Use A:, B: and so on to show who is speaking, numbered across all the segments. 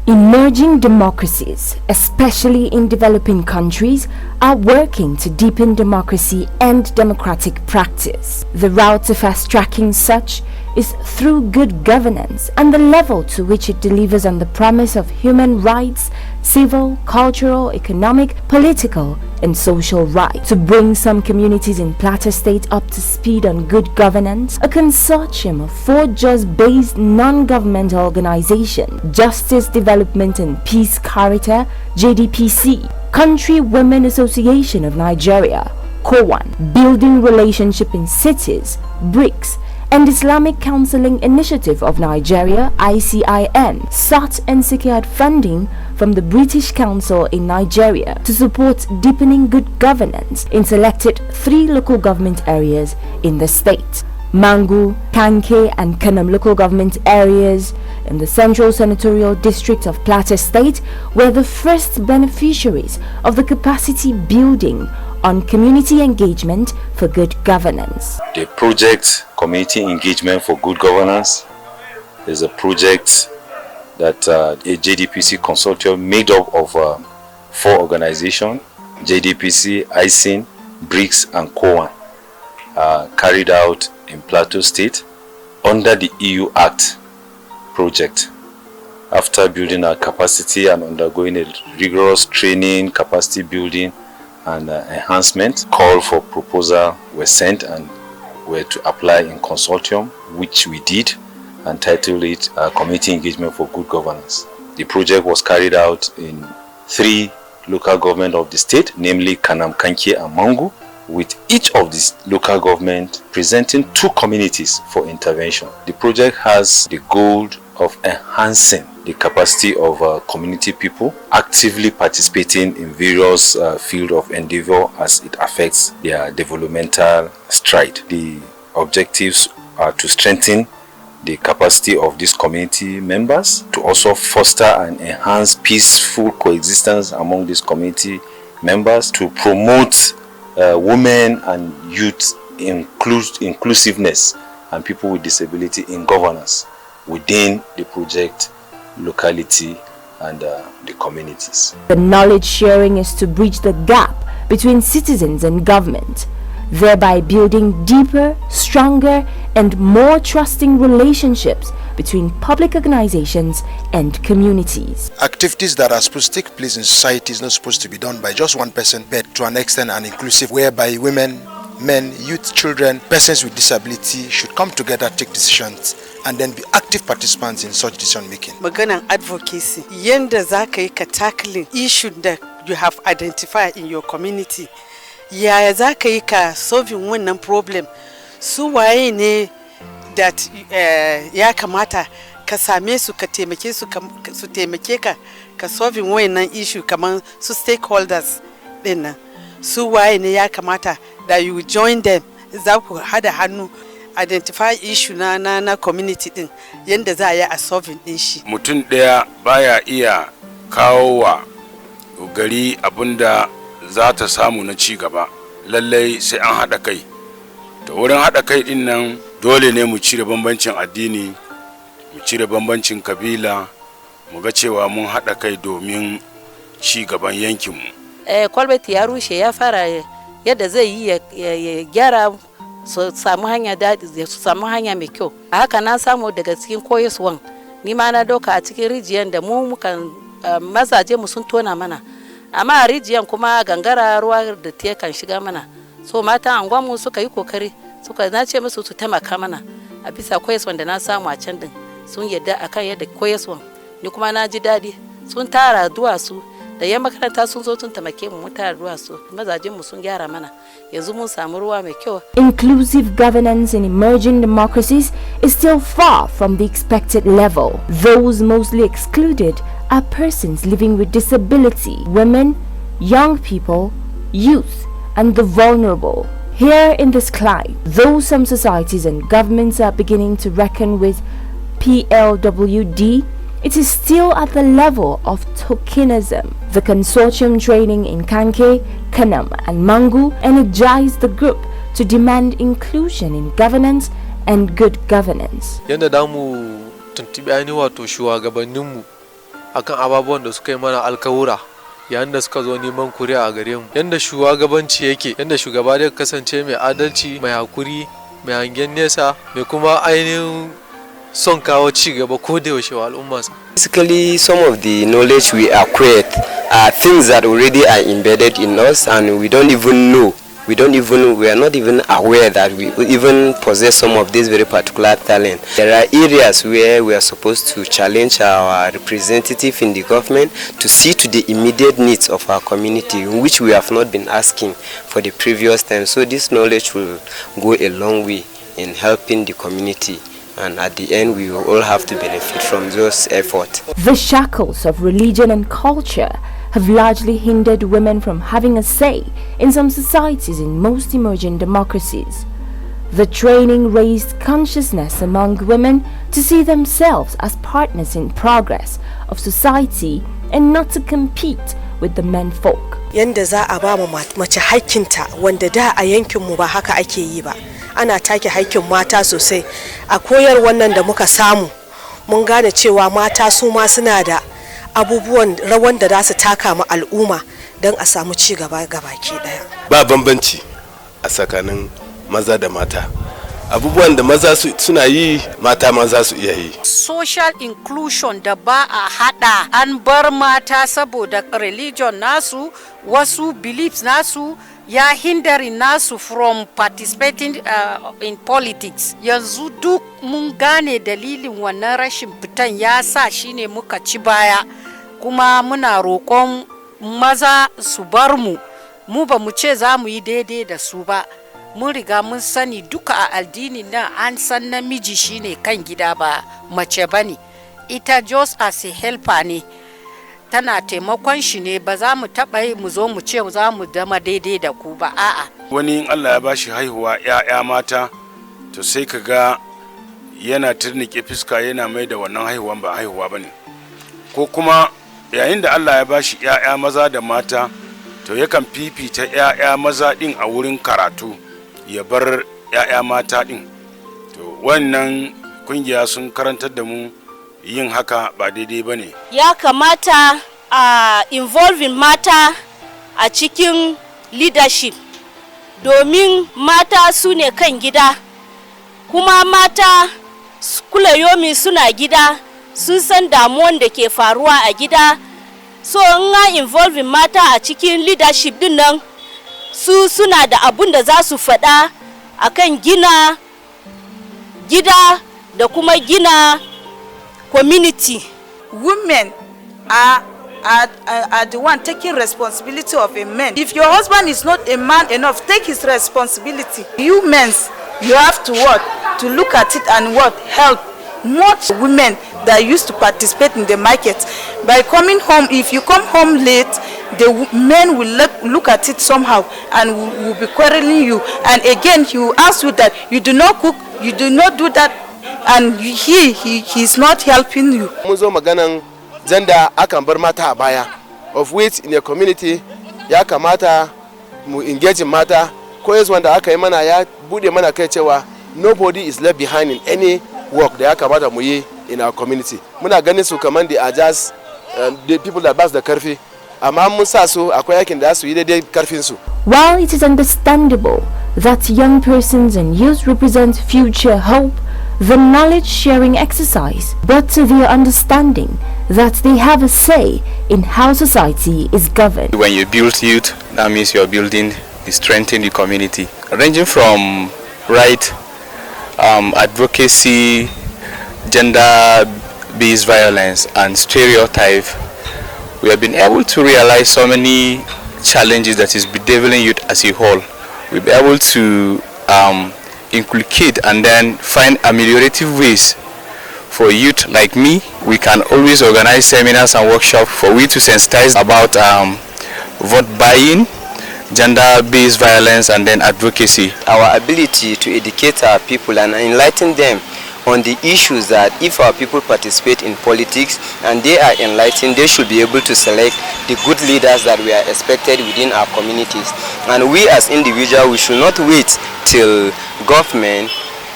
A: Emerging democracies, especially in developing countries, are working to deepen democracy and democratic practice. The route to fast-tracking such is through good governance and the level to which it delivers on the promise of human rights, civil, cultural, economic, political, and social rights. To bring some communities in Plateau State up to speed on good governance, a consortium of 4 JOS-based non-governmental organizations, Justice, Development and Peace Charter, JDPC, Country Women Association of Nigeria, COWAN, Building Relationship in Cities, BRICS, and Islamic Counseling Initiative of Nigeria, ICIN, sought and secured funding from the British Council in Nigeria to support deepening good governance in selected 3 local government areas in the state. Mangu, Kanke and Kanam local government areas in the Central Senatorial District of Plateau State were the first beneficiaries of the capacity building on community engagement for good governance.
B: The project Community Engagement for Good Governance is a project that a JDPC consortium made up of 4 organizations, JDPC, ICIN, BRICS and COWAN, carried out in Plateau State under the EU Act project. After building our capacity and undergoing a rigorous training, capacity building and enhancement, call for proposal were sent and were to apply in consortium, which we did, and titled it Community Engagement for Good Governance. The project was carried out in 3 local government of the state, namely Kanam, Kanke and Mangu, with each of these local government presenting 2 communities for intervention. The project has the goal of enhancing the capacity of community people actively participating in various fields of endeavor as it affects their developmental stride. The objectives are to strengthen the capacity of these community members, to also foster and enhance peaceful coexistence among these community members, to promote women and youth inclusiveness and people with disability in governance within the project locality and the communities.
A: The knowledge sharing is to bridge the gap between citizens and government, thereby building deeper, stronger and more trusting relationships between public organizations and communities.
C: Activities that are supposed to take place in society is not supposed to be done by just one person, but to an extent and inclusive, whereby women, men, youth, children, persons with disability should come together, take decisions, and then be active participants in such decision making.
D: Maganan advocacy, yanda zaka yi ka tackling issue that you have identified in your community. Yaya zaka yi ka solving wannan problem? Su waye ne that ya kamata ka same su ka taimake su taimake ka ka solving wannan issue kaman su stakeholders din nan. Su waye ne ya kamata that you join them, za ku hada hannu identify issue na community din yanda za a yi a solving din shi.
E: Mutum daya baya iya kawo wa gari abinda za ta samu na ci gaba, lallai sai an hada kai. To wurin hada kai din nan dole ne mu cire bambancin addini, mu cire bambancin kabila, mu ga cewa mun hada kai domin ci gaban yankinmu.
F: Kwalbati ya rushe, ya fara yadda zai yi ya gyara su samu hanya su samu hanya mai kyau. A haka na samu daga cikin koyaswan, ni ma na doka a cikin rijiyar da mu mukan mazaje mu sun tona mana, amma a rijiyar kuma gangara ruwa da ta kan shiga mana. So mata anguwan mu suka yi kokari, suka nace musu su taimaka mana a bisa koyaswan da na samu a can din. Sun yadda akan yadda koyaswan, ni kuma na ji dadi. Sun tara duwatsu da yan makaranta sun zo tun taimake mu tara duwatsu, mazajen mu sun gyara mana. Yanzu mun samu ruwa mai kyau.
A: Inclusive governance in emerging democracies is still far from the expected level. Those mostly excluded are persons living with disability, women, young people, youth, and the vulnerable. Here in this climate, though some societies and governments are beginning to reckon with PLWD, it is still at the level of tokenism. The consortium training in Kanke, Kanam and Mangu energized the group to demand inclusion in governance and good governance.
G: Yanda damu tuntubi ainihin wato shugabanninmu akan ababuwan da suka yi mana alkawura yayin da suka zo neman kuri'a a gare mu. Yanda shugabanci yake, yanda shugaba zai kasance mai adalci, mai hakuri, mai hangen nesa, mai kuma ainihin son kawo ci gaba ko da yaushe wa al'ummarsa.
H: Basically, some of the knowledge we acquired are things that already are embedded in us, and we don't even know. We are not even aware that we even possess some of this very particular talent. There are areas where we are supposed to challenge our representative in the government to see to the immediate needs of our community, in which we have not been asking for the previous time. So this knowledge will go a long way in helping the community. And at the end, we will all have to benefit from those efforts.
A: The shackles of religion and culture have largely hindered women from having a say in some societies in most emerging democracies. The training raised consciousness among women to see themselves as partners in progress of society and not to compete with the menfolk.
I: Yanda za a ba mace haƙƙinta wanda da a yankinmu ba haka ake yi ba. Ana take haƙƙin mata sosai. A koyar wannan da muka samu mun gane cewa mata su ma suna da abubuwan rawan da za su taka ma al'umma don a samu ci gaba gabaki daya.
J: Ba bambanci a tsakanin maza da mata. Abubuwan da maza suna yi mata ma za su iya yi.
F: Social inclusion da ba a hada an bar mata saboda religion nasu, wasu beliefs nasu ya hindering nasu from participating in politics. Yanzu duk mun gane dalilin wannan rashin fitan ya sa shine muka ci baya, kuma muna roƙon maza su bar mu ba mu ce za mu yi daidai da su ba. Mun riga mun sani duka a addinin nan an san namiji shine kan gida ba mace bane. Ita just as a helper ne, tana taimakon shi ne, ba za mu taɓa yi mu zo mu ce za mu dama daidai da ku ba, a'a.
E: Wani in Allah ya bashi haihuwa ‘ya'ya mata, to sai ka ga yana turnike fuska yana mai da wannan haihuwan ba haihuwa ba ne. Ko kuma yayin da Allah ya bashi ‘ya'ya maza da mata, to yakan fifita ‘ya'ya maza ɗin a wurin karatu ya bar ‘ya'ya mata ɗin. To wannan kungiya sun karantar da mu yin haka ba daidai ba ne.
K: Ya kamata a involving mata a cikin leadership, domin mata su ne kan gida, kuma mata kula yomi suna gida, sun san damuwan da ke faruwa a gida. So in ga involving mata a cikin leadership din nan, su suna da abun da za su faɗa akan gina gida da kuma gina community.
L: Women are the one taking responsibility of a man. If your husband is not a man enough, take his responsibility. You men, you have to work, to look at it and what help much women that used to participate in the market. By coming home, if you come home late, the men will look at it somehow and will be quarreling you. And again, he will ask you that you do not cook, you do not do that, and he's not helping you.
J: Muzo maganan zanda akan bar mata a baya, of which in a community ya kamata mu engage mata. Koyas wanda aka yi mana ya bude mana kai cewa nobody is left behind in any work da ya kamata mu yi in our community. Muna ganin su kaman they are just the people that bas da karfi, amma mun sa su akwai yakin da su yi daidai karfin su.
A: While it is understandable that young persons and youth represent future hope, the knowledge-sharing exercise brought to their understanding that they have a say in how society is governed.
M: When you build youth, that means you are building the strength in the community, ranging from right advocacy, gender-based violence, and stereotype. We have been able to realize so many challenges that is bedeviling youth as a whole. We'll be able to inculcate and then find ameliorative ways for youth like me. We can always organize seminars and workshops for we to sensitize about vote buying, gender-based violence, and then advocacy.
H: Our ability to educate our people and enlighten them on the issues that if our people participate in politics and they are enlightened, they should be able to select the good leaders that we are expected within our communities. And we as individuals, we should not wait till government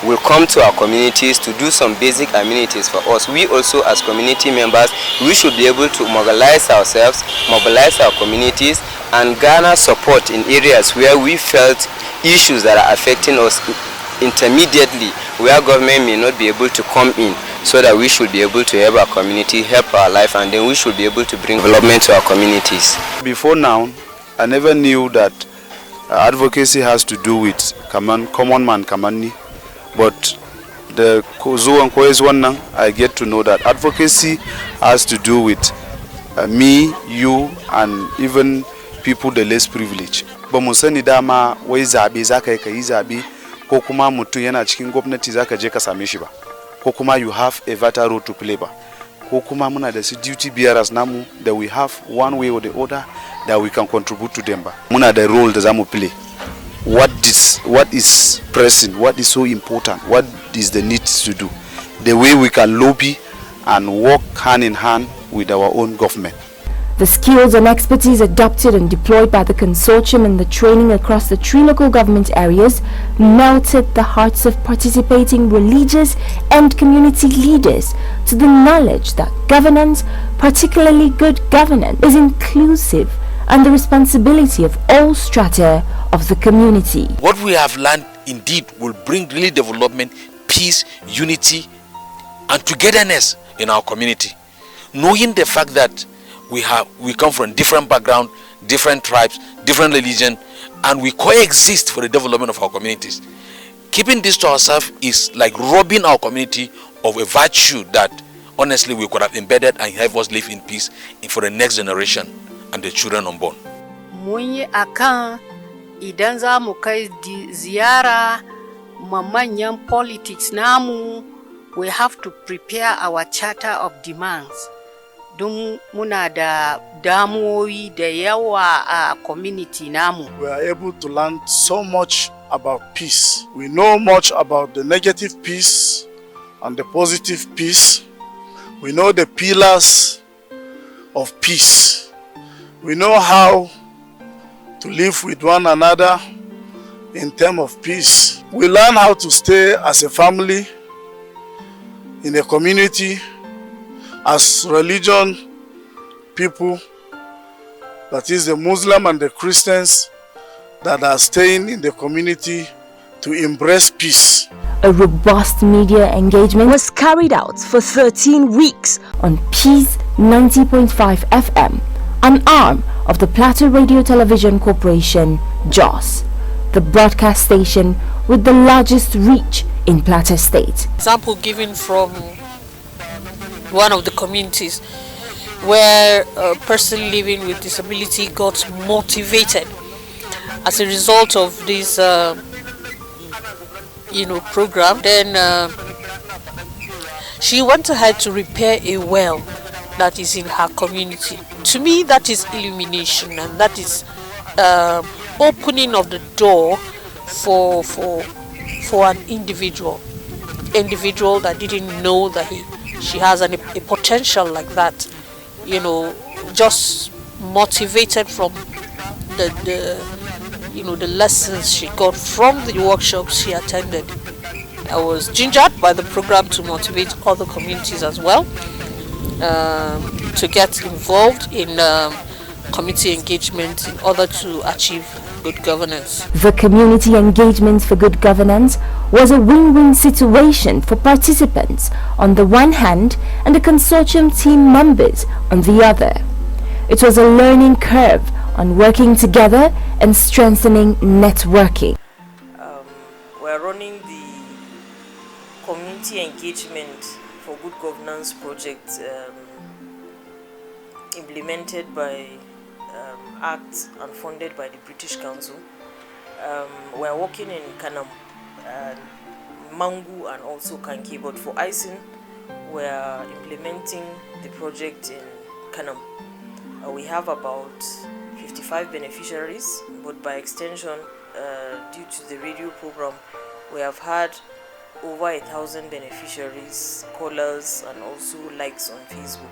H: will come to our communities to do some basic amenities for us. We also, as community members, we should be able to mobilize ourselves, mobilize our communities, and garner support in areas where we felt issues that are affecting us intermediately, where government may not be able to come in, so that we should be able to help our community, help our life, and then we should be able to bring development to our communities.
N: Before now, I never knew that advocacy has to do with common man Kamani, but the Kozo and Koez one now, I get to know that advocacy has to do with me, you, and even people the less privileged. Ba mu sani dama wai zabe zaka yi zabe ko kuma mutum yana cikin gwamnati zaka je ka same shi ba, ko kuma you have a vital role to play ba, ko kuma muna da su duty bearers namu that we have one way or the other that we can contribute to them ba. Muna da role da zamu play. What is pressing, what is so important, what is the need to do, the way we can lobby and work hand in hand with our own government.
A: The skills and expertise adopted and deployed by the consortium and the training across the 3 local government areas melted the hearts of participating religious and community leaders to the knowledge that governance, particularly good governance, is inclusive and the responsibility of all strata of the community.
O: What we have learned indeed will bring really development, peace, unity, and togetherness in our community. Knowing the fact that we come from different background, different tribes, different religion, and we coexist for the development of our communities. Keeping this to ourselves is like robbing our community of a virtue that honestly we could have embedded and have us live in peace for the next generation and the children unborn.
P: Mun yi akan idan za mu kai ziyara ma manyan politics namu, we have to prepare our charter of demands. Don muna da damuwoyi da yawa a community namu.
Q: We are able to learn so much about peace. We know much about the negative peace and the positive peace. We know the pillars of peace. We know how to live with one another in terms of peace. We learn how to stay as a family, in a community, as religion people, that is the Muslim and the Christians that are staying in the community to embrace peace.
A: A robust media engagement was carried out for 13 weeks on Peace 90.5 FM, an arm of the Plateau Radio Television Corporation, JOS, the broadcast station with the largest reach in Plateau State.
R: Example given from one of the communities where a person living with disability got motivated as a result of this program. Then she went ahead to repair a well that is in her community. To me, that is illumination, and that is opening of the door for an individual that didn't know that she has a potential like that, just motivated from the lessons she got from the workshops she attended. I was gingered by the program to motivate other communities as well to get involved in community engagement in order to achieve good governance.
A: The community engagement for good governance was a win-win situation for participants on the one hand and the consortium team members on the other. It was a learning curve on working together and strengthening networking.
S: We're running the community engagement for good governance project implemented by ACT and funded by the British Council. We're working in Kanam, Mangu and also Kanki, but for ISIN we're implementing the project in Kanam. We have about 55 beneficiaries, but by extension, due to the radio program, we have had over 1,000 beneficiaries, callers and also likes on Facebook.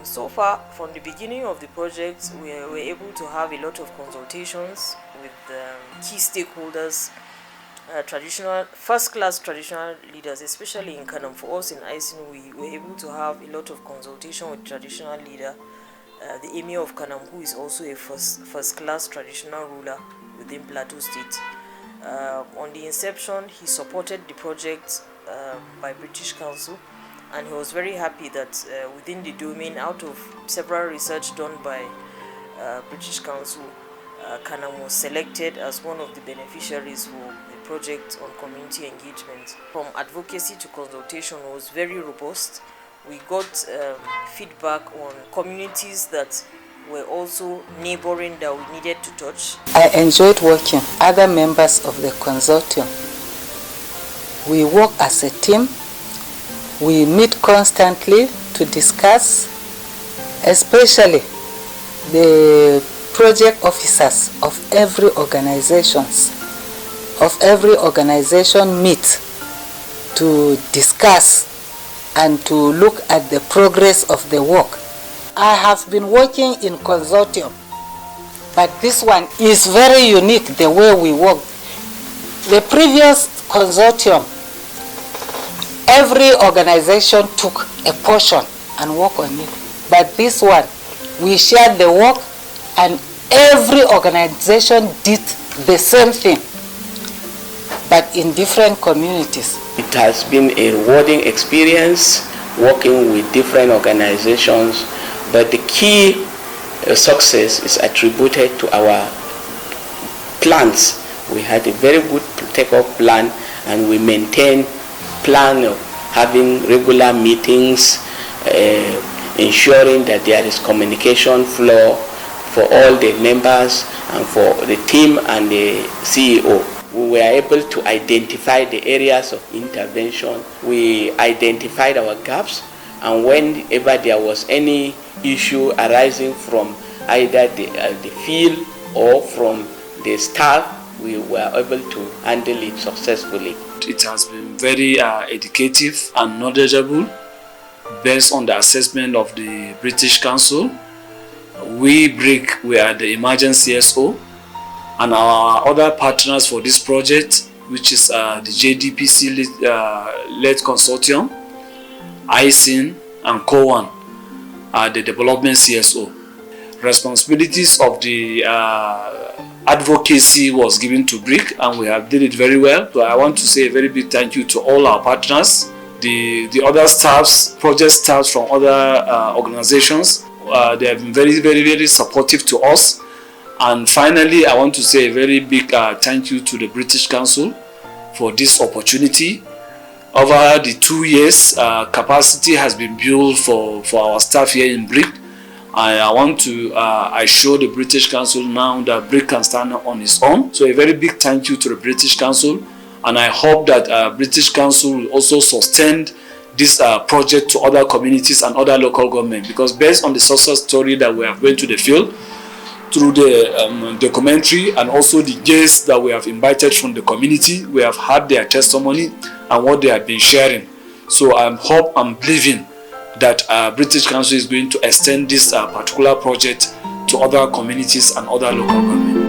S: So far, from the beginning of the project, we were able to have a lot of consultations with key stakeholders first-class traditional leaders, especially in Kanam. For us in Aisin, we were able to have a lot of consultation with traditional leader, the Emir of Kanam, who is also a first-class traditional ruler within Plateau State. On the inception, he supported the project by British Council, and he was very happy that within the domain, out of several research done by British Council, Kanam was selected as one of the beneficiaries for the project on community engagement. From advocacy to consultation was very robust. We got feedback on communities that were also neighboring that we needed to touch.
T: I enjoyed working with other members of the consortium. We work as a team. We meet constantly to discuss, especially the project officers of every organization meet to discuss and to look at the progress of the work. I have been working in consortium, but this one is very unique the way we work. The previous consortium, every organization took a portion and worked on it, but this one, we shared the work and every organization did the same thing, but in different communities.
U: It has been a rewarding experience working with different organizations, but the key success is attributed to our plans. We had a very good take-off plan, and we maintained plan of having regular meetings, ensuring that there is communication flow for all the members and for the team and the CEO. We were able to identify the areas of intervention. We identified our gaps, and whenever there was any issue arising from either the field or from the staff, we were able to handle it successfully.
V: It has been very educative and knowledgeable based on the assessment of the British Council. We are the emergency CSO, and our other partners for this project, which is the JDPC-led consortium, Aisin and COAN, are the development CSO. Responsibilities of the advocacy was given to BRIC, and we have did it very well. So I want to say a very big thank you to all our partners, the other staffs, project staffs from other organizations. They have been very, very, very supportive to us. And finally, I want to say a very big thank you to the British Council for this opportunity. Over the 2 years, capacity has been built for our staff here in BRIC. I want to assure the British Council now that BRIC can stand on its own. So a very big thank you to the British Council, and I hope that British Council will also sustain this project to other communities and other local government, because based on the success story that we have went to the field, through the documentary and also the guests that we have invited from the community, we have had their testimony and what they have been sharing. So I'm believing that British Council is going to extend this particular project to other communities and other local governments.